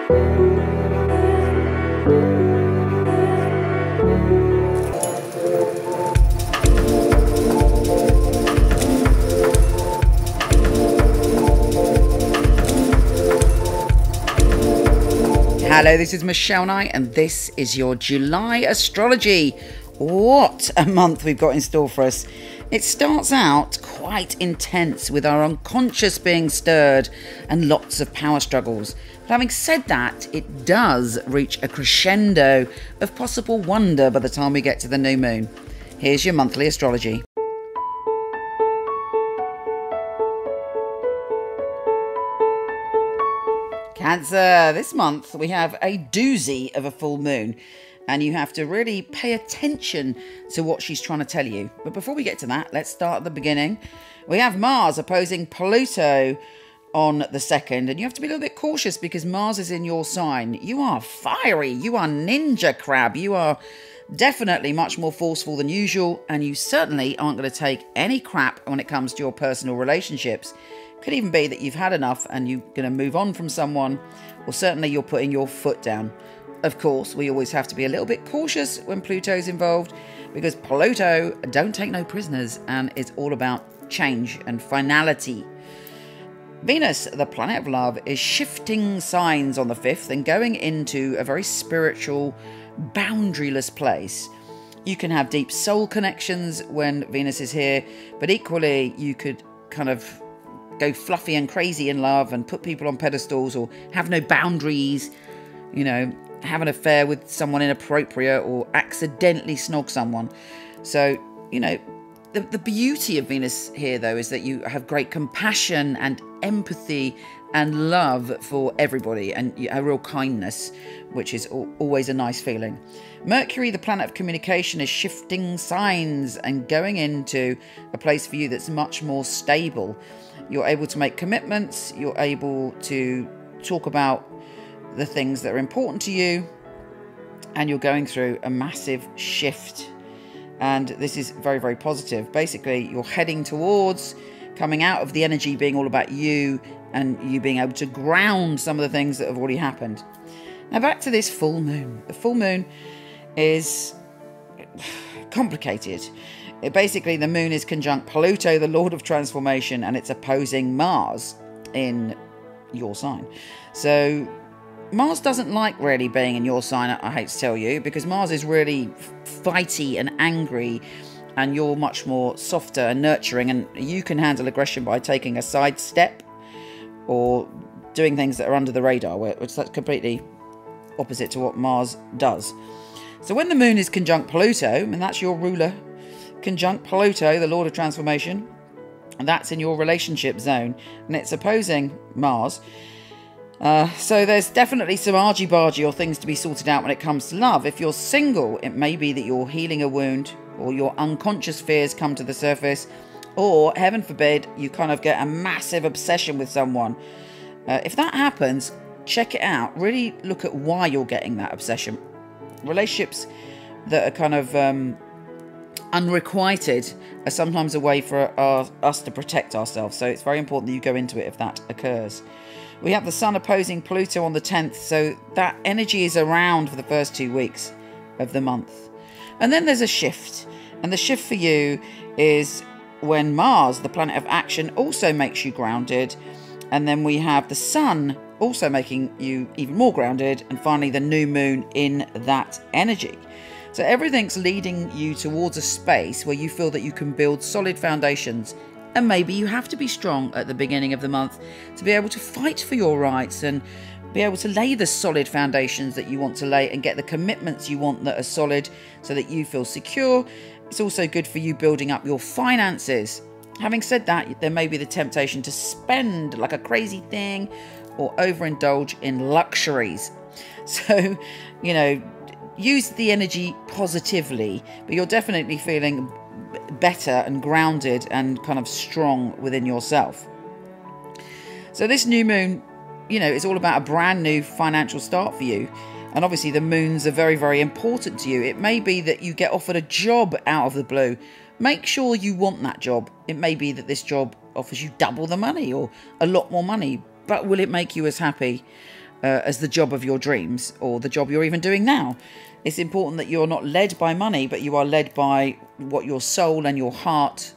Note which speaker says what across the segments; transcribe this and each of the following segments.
Speaker 1: Hello, this is Michele Knight, and this is your July astrology. What a month we've got in store for us. It starts out quite intense with our unconscious being stirred and lots of power struggles. But having said that, it does reach a crescendo of possible wonder by the time we get to the new moon. Here's your monthly astrology. Cancer, this month we have a doozy of a full moon, and you have to really pay attention to what she's trying to tell you. But before we get to that, let's start at the beginning. We have Mars opposing Pluto on the 2nd, and you have to be a little bit cautious because Mars is in your sign. You are fiery, you are ninja crab, you are definitely much more forceful than usual, and you certainly aren't going to take any crap when it comes to your personal relationships. Could even be that you've had enough and you're going to move on from someone, or certainly you're putting your foot down. Of course, we always have to be a little bit cautious when Pluto's involved, because Pluto don't take no prisoners and it's all about change and finality. Venus, the planet of love, is shifting signs on the 5th and going into a very spiritual, boundaryless place. You can have deep soul connections when Venus is here, but equally you could kind of go fluffy and crazy in love and put people on pedestals, or have no boundaries, you know, have an affair with someone inappropriate, or accidentally snog someone. So, you know, the beauty of Venus here, though, is that you have great compassion and empathy and love for everybody, and a real kindness, which is always a nice feeling. Mercury, the planet of communication, is shifting signs and going into a place for you that's much more stable. You're able to make commitments, you're able to talk about the things that are important to you, and you're going through a massive shift. And this is very, very positive. Basically, you're heading towards coming out of the energy being all about you, and you being able to ground some of the things that have already happened. Now back to this full moon. The full moon is complicated. Basically, the moon is conjunct Pluto, the lord of transformation, and it's opposing Mars in your sign. So Mars doesn't like really being in your sign, I hate to tell you, because Mars is really fighty and angry, and you're much more softer and nurturing, and you can handle aggression by taking a side step or doing things that are under the radar, which is completely opposite to what Mars does. So when the moon is conjunct Pluto, and that's your ruler, conjunct Pluto, the lord of transformation, and that's in your relationship zone, and it's opposing Mars. So there's definitely some argy-bargy or things to be sorted out when it comes to love. If you're single, it may be that you're healing a wound, or your unconscious fears come to the surface, or heaven forbid you kind of get a massive obsession with someone. If that happens, check it out. Really look at why you're getting that obsession. Relationships that are kind of unrequited are sometimes a way for us to protect ourselves, so it's very important that you go into it if that occurs. We have the Sun opposing Pluto on the 10th, so that energy is around for the first 2 weeks of the month. And then there's a shift, and the shift for you is when Mars, the planet of action, also makes you grounded, and then we have the Sun also making you even more grounded, and finally the new moon in that energy. So everything's leading you towards a space where you feel that you can build solid foundations, and maybe you have to be strong at the beginning of the month to be able to fight for your rights and be able to lay the solid foundations that you want to lay and get the commitments you want that are solid so that you feel secure. It's also good for you building up your finances. Having said that, there may be the temptation to spend like a crazy thing or overindulge in luxuries. So, you know, use the energy positively, but you're definitely feeling better and grounded and kind of strong within yourself. So this new moon, you know, is all about a brand new financial start for you. And obviously the moons are very, very important to you. It may be that you get offered a job out of the blue. Make sure you want that job. It may be that this job offers you double the money or a lot more money, but will it make you as happy as the job of your dreams, or the job you're even doing now. It's important that you're not led by money, but you are led by what your soul and your heart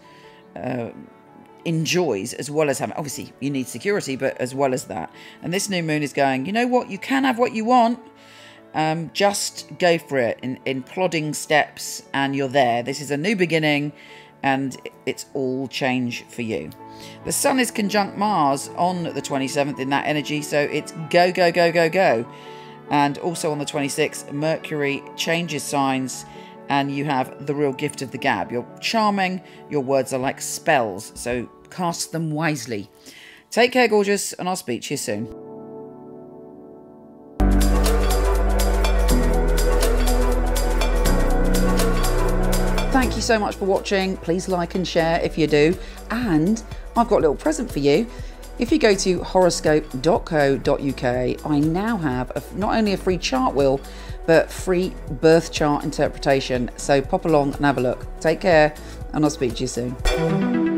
Speaker 1: enjoys, as well as having, obviously you need security, but as well as that. And this new moon is going, you know what, you can have what you want. Just go for it in plodding steps, and you're there. This is a new beginning, and it's all change for you. The Sun is conjunct Mars on the 27th in that energy, so it's go, go, go, go, go. And also on the 26th, Mercury changes signs, and you have the real gift of the gab. You're charming, your words are like spells, so cast them wisely. Take care, gorgeous, and I'll speak to you soon. Thank you so much for watching. Please like and share if you do. And I've got a little present for you. If you go to horoscope.co.uk, I now have not only a free chart wheel, but free birth chart interpretation. So pop along and have a look. Take care, and I'll speak to you soon.